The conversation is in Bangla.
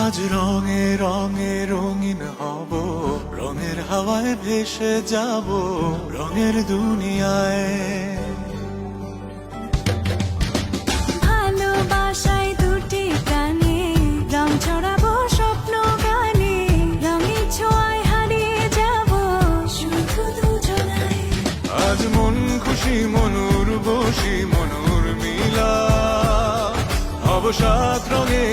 আজ রঙে রঙে রঙিন হব, রঙের হাওয়ায় ভেসে যাব রঙের দুনিয়ায়। ভালোবাসায় দুটি প্রাণে রং ছড়াবো স্বপ্ন গানে, রঙের ছোঁয়ায় হারিয়ে যাব শুধু দুজনায়। আজ মন খুশি মনুর বসি মনুর মিলা, হব সাত রঙে